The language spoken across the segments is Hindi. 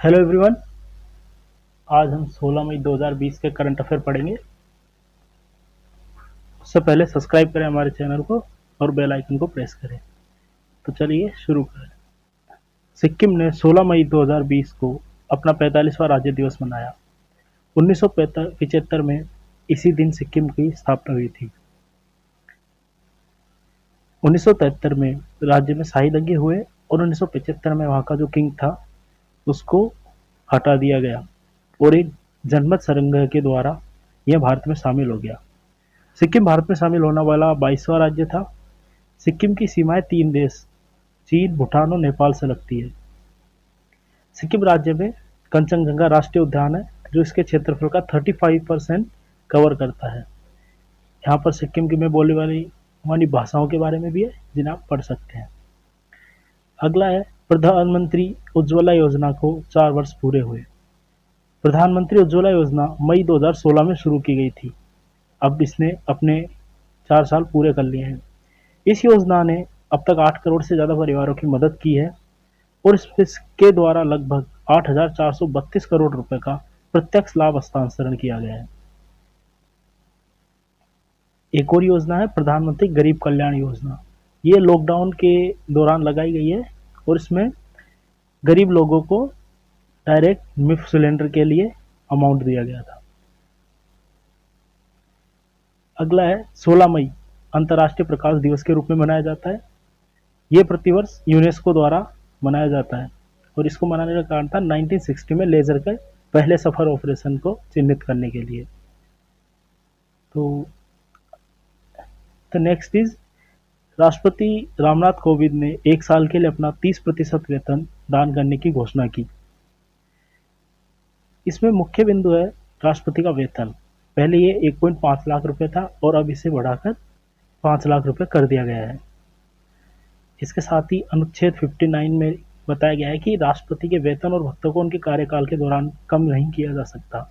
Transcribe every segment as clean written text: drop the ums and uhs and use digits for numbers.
Hello everyone. आज हम 16 मई 2020 के करंट अफेयर पढ़ेंगे। उससे पहले सब्सक्राइब करें हमारे चैनल को और बेल आइकन को प्रेस करें। तो चलिए शुरू करें। सिक्किम ने 16 मई 2020 को अपना 45वां राज्य दिवस मनाया। 1975 में इसी दिन सिक्किम की स्थापना हुई थी। 1973 में राज्य में शाही दंगे हुए और 1975 में वहाँ का जो किंग था उसको हटा दिया गया और एक जनमत संग्रह के द्वारा यह भारत में शामिल हो गया। सिक्किम भारत में शामिल होने वाला 22वां राज्य था। सिक्किम की सीमाएं 3 देश चीन, भूटान और नेपाल से लगती है। सिक्किम राज्य में कंचनजंगा राष्ट्रीय उद्यान है जो इसके क्षेत्रफल का 35% कवर करता है। यहाँ पर सिक्किम की में बोलने वाली भाषाओं के बारे में भी है जिन्हें आप पढ़ सकते हैं। अगला है प्रधानमंत्री उज्ज्वला योजना को 4 वर्ष पूरे हुए। प्रधानमंत्री उज्ज्वला योजना मई 2016 में शुरू की गई थी। अब इसने अपने 4 साल पूरे कर लिए हैं। इस योजना ने अब तक 8 करोड़ से ज़्यादा परिवारों की मदद की है और इसके द्वारा लगभग 8,432 करोड़ रुपए का प्रत्यक्ष लाभ हस्तांतरण किया गया है। एक और योजना है प्रधानमंत्री गरीब कल्याण योजना। ये लॉकडाउन के दौरान लगाई गई है और इसमें गरीब लोगों को डायरेक्ट मुफ्त सिलेंडर के लिए अमाउंट दिया गया था। अगला है 16 मई अंतर्राष्ट्रीय प्रकाश दिवस के रूप में मनाया जाता है। ये प्रतिवर्ष यूनेस्को द्वारा मनाया जाता है और इसको मनाने का कारण था 1960 में लेजर के पहले सफल ऑपरेशन को चिन्हित करने के लिए। तो नेक्स्ट इज राष्ट्रपति रामनाथ कोविंद ने 1 साल के लिए अपना 30% वेतन दान करने की घोषणा की। इसमें मुख्य बिंदु है राष्ट्रपति का वेतन। पहले ये 1.5 लाख रुपए था और अब इसे बढ़ाकर 5 लाख रुपए कर दिया गया है। इसके साथ ही अनुच्छेद 59 में बताया गया है कि राष्ट्रपति के वेतन और भत्तों को उनके कार्यकाल के दौरान कम नहीं किया जा सकता।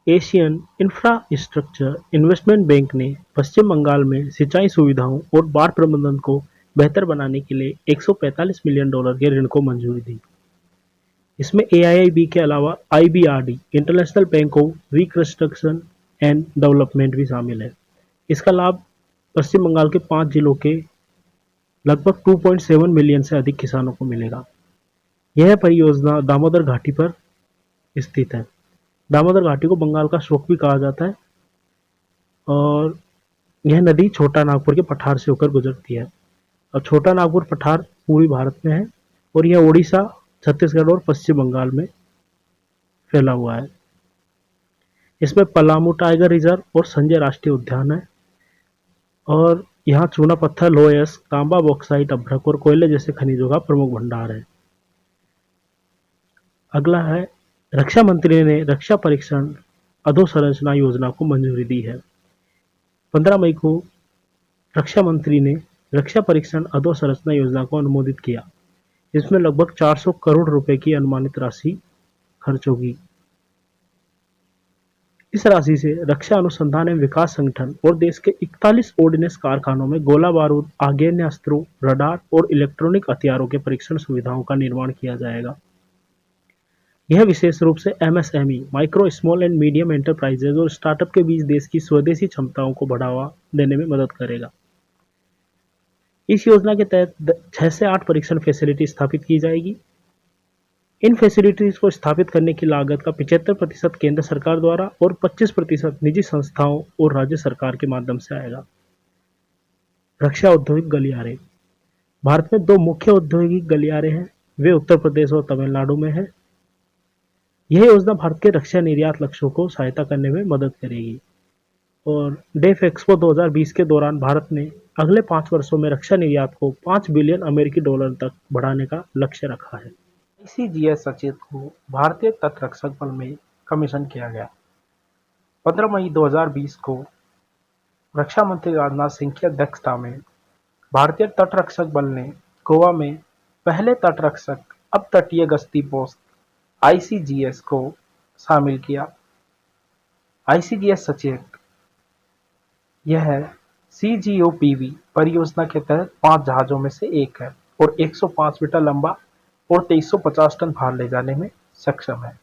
एशियन इंफ्रास्ट्रक्चर इन्वेस्टमेंट बैंक ने पश्चिम बंगाल में सिंचाई सुविधाओं और बाढ़ प्रबंधन को बेहतर बनाने के लिए $145 मिलियन के ऋण को मंजूरी दी। इसमें AIIB के अलावा IBRD international bank of reconstruction and development भी शामिल है। इसका लाभ पश्चिम बंगाल के 5 जिलों के लगभग 2.7 मिलियन से अधिक किसानों को मिलेगा। यह परियोजना दामोदर घाटी पर स्थित है। दामोदर घाटी को बंगाल का शोक भी कहा जाता है और यह नदी छोटा नागपुर के पठार से होकर गुजरती है। और छोटा नागपुर पठार पूर्वी भारत में है और यह उड़ीसा, छत्तीसगढ़ और पश्चिम बंगाल में फैला हुआ है। इसमें पलामू टाइगर रिजर्व और संजय राष्ट्रीय उद्यान है और यहाँ चूना पत्थर, लोह अयस्क, तांबा, बॉक्साइट, अभ्रक और कोयले जैसे खनिजों का प्रमुख भंडार है। अगला है रक्षा मंत्री ने रक्षा परीक्षण अधोसंरचना योजना को मंजूरी दी है। 15 मई को रक्षा मंत्री ने रक्षा परीक्षण अधोसंरचना योजना को अनुमोदित किया। इसमें लगभग 400 करोड़ रुपए की अनुमानित राशि खर्च होगी। इस राशि से रक्षा अनुसंधान एवं विकास संगठन और देश के 41 ऑर्डिनेंस कारखानों में गोला बारूद, आग्नेय अस्त्रों, रडार और इलेक्ट्रॉनिक हथियारों के परीक्षण सुविधाओं का निर्माण किया जाएगा। यह विशेष रूप से MSME, micro small and medium enterprises और स्टार्टअप के बीच देश की स्वदेशी क्षमताओं को बढ़ावा देने में मदद करेगा। इस योजना के तहत 6 से 8 परीक्षण फैसिलिटी स्थापित की जाएगी। इन फैसिलिटीज को स्थापित करने की लागत का 75% केंद्र सरकार द्वारा और 25% निजी संस्थाओं और राज्य सरकार के माध्यम से आएगा। रक्षा औद्योगिक गलियारे। भारत में 2 मुख्य औद्योगिक गलियारे हैं, वे उत्तर प्रदेश और तमिलनाडु में है। यह योजना भारत के रक्षा निर्यात लक्ष्यों को सहायता करने में मदद करेगी और डेफ एक्सपो 2020 के दौरान भारत ने अगले 5 वर्षों में रक्षा निर्यात को $5 बिलियन तक बढ़ाने का लक्ष्य रखा है। ICGS सचेत को भारतीय तटरक्षक बल में कमीशन किया गया। 15 मई 2020 को रक्षा मंत्री राजनाथ सिंह की अध्यक्षता में भारतीय तटरक्षक बल ने गोवा में पहले तटरक्षक अपतटीय गश्ती पोस्ट ICGS को शामिल किया। ICGS सचेत यह CGOPV परियोजना के तहत 5 जहाजों में से एक है और 105 मीटर लंबा और 2350 टन भार ले जाने में सक्षम है।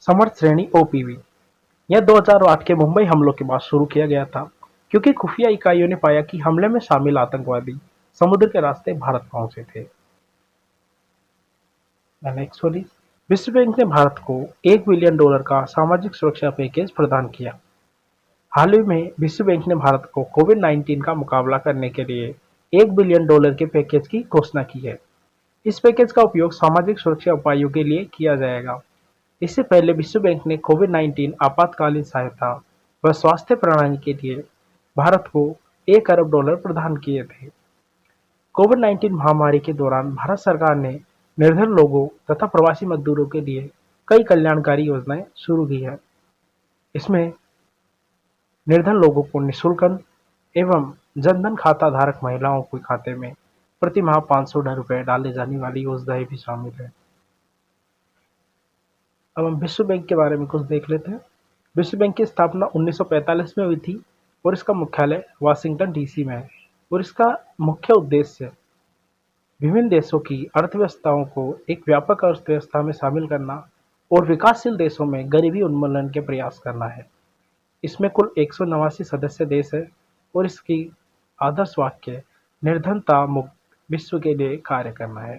समर्थ श्रेणी ओपीवी यह 2008 के मुंबई हमलों के बाद शुरू किया गया था, क्योंकि खुफिया इकाइयों ने पाया कि हमले में शामिल आतंकवादी समुद्र के रास्ते भारत पहुंचे थे। विश्व बैंक ने भारत को $1 बिलियन का सामाजिक सुरक्षा पैकेज प्रदान किया। हाल ही में विश्व बैंक ने भारत को कोविड-19 का मुकाबला करने के लिए $1 बिलियन के पैकेज की घोषणा की है। इस पैकेज का उपयोग सामाजिक सुरक्षा उपायों के लिए किया जाएगा। इससे पहले विश्व बैंक ने कोविड-19 आपातकालीन सहायता व स्वास्थ्य प्रणाली के लिए भारत को $1 अरब प्रदान किए थे। कोविड-19 महामारी के दौरान भारत सरकार ने निर्धन लोगों तथा प्रवासी मजदूरों के लिए कई कल्याणकारी योजनाएं शुरू की है। इसमें निर्धन लोगों को निःशुल्क एवं जनधन खाता धारक महिलाओं के खाते में प्रति माह ₹500 डाले जाने वाली योजनाएं भी शामिल है। अब हम विश्व बैंक के बारे में कुछ देख लेते हैं। विश्व बैंक की स्थापना 1945 में हुई थी और इसका मुख्यालय वाशिंगटन डीसी में है और इसका मुख्य उद्देश्य विभिन्न देशों की अर्थव्यवस्थाओं को एक व्यापक अर्थव्यवस्था में शामिल करना और विकासशील देशों में गरीबी उन्मूलन के प्रयास करना है। इसमें कुल 189 सदस्य देश है और इसकी आदर्श वाक्य निर्धनता मुक्त विश्व के लिए कार्य करना है।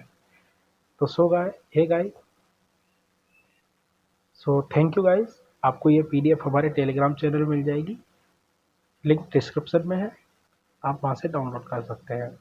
तो थैंक यू गाइस। आपको ये पीडीएफ हमारे टेलीग्राम चैनल में मिल जाएगी, लिंक डिस्क्रिप्शन में है, आप वहां से डाउनलोड कर सकते हैं।